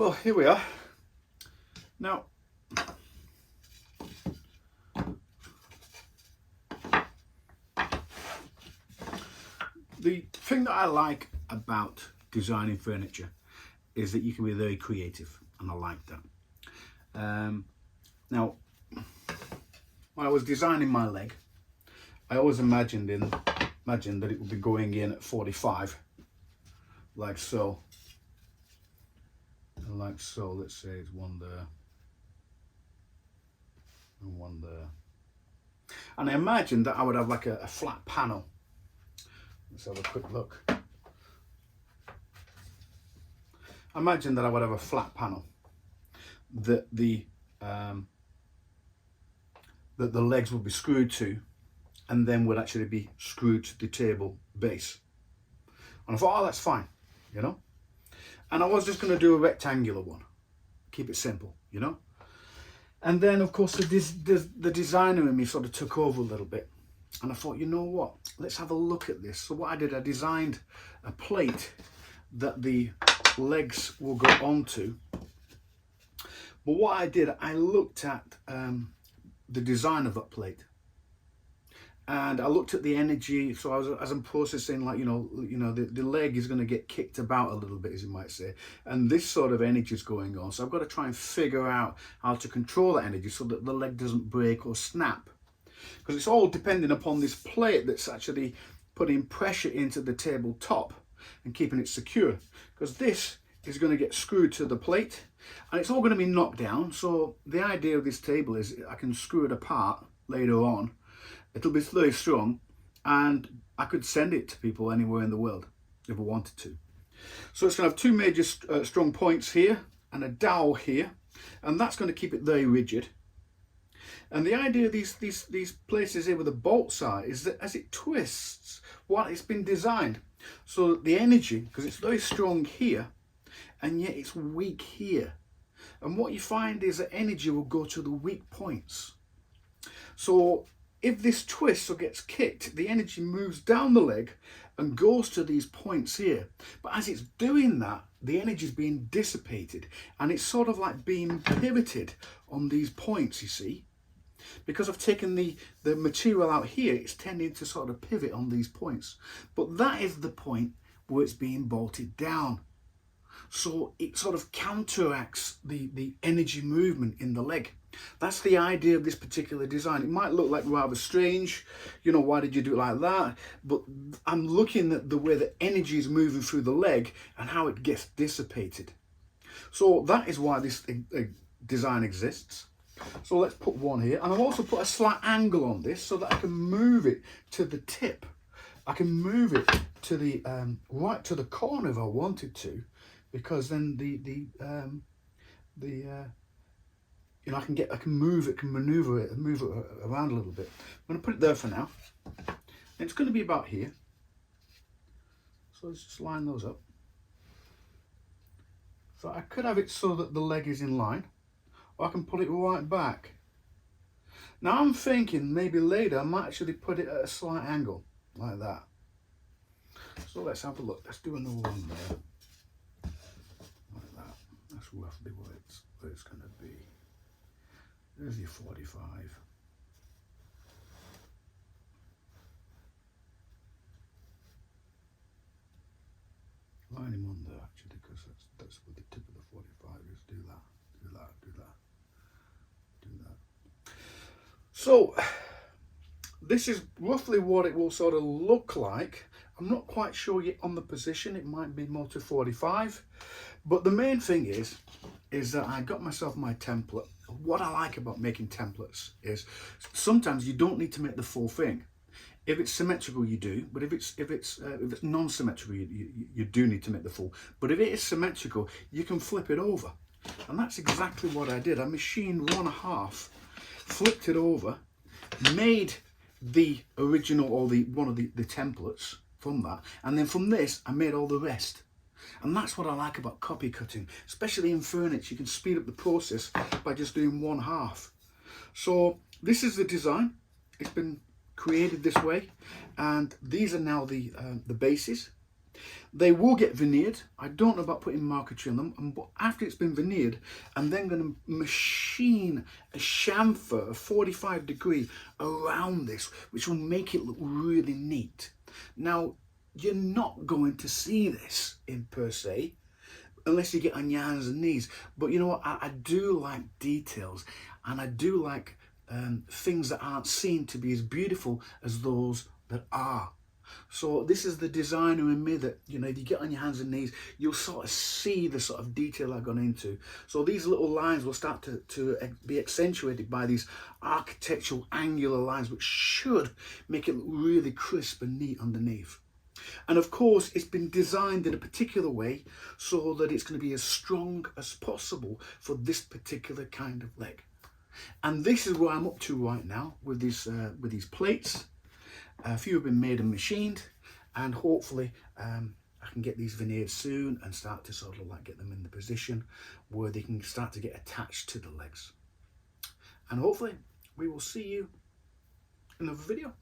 Well, here we are. Now, the thing that I like about designing furniture is that you can be very creative, and I like that. Now, when I was designing my leg, I always imagined that it would be going in at 45, like so. And like so, let's say it's one there and one there. And I imagined that I would have like a flat panel. Let's have a quick look. I imagine that I would have a flat panel that the legs would be screwed to, and then would actually be screwed to the table base. And I thought, oh, that's fine, you know. And I was just going to do a rectangular one, keep it simple, you know. And then, of course, the designer in me sort of took over a little bit, and I thought, you know what, let's have a look at this. So what I did, I designed a plate that the legs will go onto. But what I did, I looked at the design of that plate, and I looked at the energy. So as I'm processing, like, you know, the leg is going to get kicked about a little bit, as you might say, and this sort of energy is going on. So I've got to try and figure out how to control that energy so that the leg doesn't break or snap, because it's all depending upon this plate that's actually putting pressure into the tabletop and keeping it secure, because this is going to get screwed to the plate and it's all going to be knocked down. So the idea of this table is I can screw it apart later on. It'll be very strong, and I could send it to people anywhere in the world if I wanted to. So it's going to have two major strong points here and a dowel here, and that's going to keep it very rigid. And the idea of these places here with the bolts are is that as it twists, what it's been designed so that the energy, because it's very strong here and yet it's weak here, and what you find is that energy will go to the weak points. So if this twists or gets kicked, the energy moves down the leg and goes to these points here. But as it's doing that, the energy is being dissipated, and it's sort of like being pivoted on these points, you see. Because I've taken the material out here, it's tending to sort of pivot on these points. But that is the point where it's being bolted down. So it sort of counteracts the energy movement in the leg. That's the idea of this particular design. It might look like rather strange, you know, why did you do it like that? But I'm looking at the way the energy is moving through the leg and how it gets dissipated. So that is why this design exists. So let's put one here, and I've also put a slight angle on this so that I can move it to the tip. I can move it to the right to the corner if I wanted to, because then you know, I can move it, can maneuver it, and move it around a little bit. I'm going to put it there for now. And it's going to be about here. So let's just line those up. So I could have it so that the leg is in line, or I can put it right back. Now I'm thinking maybe later I might actually put it at a slight angle, like that. So let's have a look. Let's do another one there. Like that. That's roughly where it's going to be. There's your 45. Line him on there actually, because that's where the tip of the 45 is. Do that, do that, do that, do that. So this is roughly what it will sort of look like. I'm not quite sure yet on the position. It might be more to 45, but the main thing is that I got myself my template. What I like about making templates is sometimes you don't need to make the full thing. If it's symmetrical, you do, but if it's non-symmetrical, you do need to make the full. But if it is symmetrical, you can flip it over, and that's exactly what I did. I machined 1/2, flipped it over, made the original or one of the templates from that, and then from this I made all the rest. And that's what I like about copy cutting, especially in furniture. You can speed up the process by just doing 1/2. So this is the design. It's been created this way, and these are now the bases. They will get veneered. I don't know about putting marquetry on them, but after it's been veneered, I'm then going to machine a chamfer, a 45 degree around this, which will make it look really neat. Now, you're not going to see this in per se, unless you get on your hands and knees. But you know what, I do like details, and I do like things that aren't seen to be as beautiful as those that are. So this is the designer in me that, you know, if you get on your hands and knees, you'll sort of see the sort of detail I've gone into. So these little lines will start to be accentuated by these architectural angular lines, which should make it look really crisp and neat underneath. And of course, it's been designed in a particular way so that it's going to be as strong as possible for this particular kind of leg. And this is where I'm up to right now with these plates. A few have been made and machined, and hopefully I can get these veneered soon and start to sort of like get them in the position where they can start to get attached to the legs. And hopefully we will see you in another video.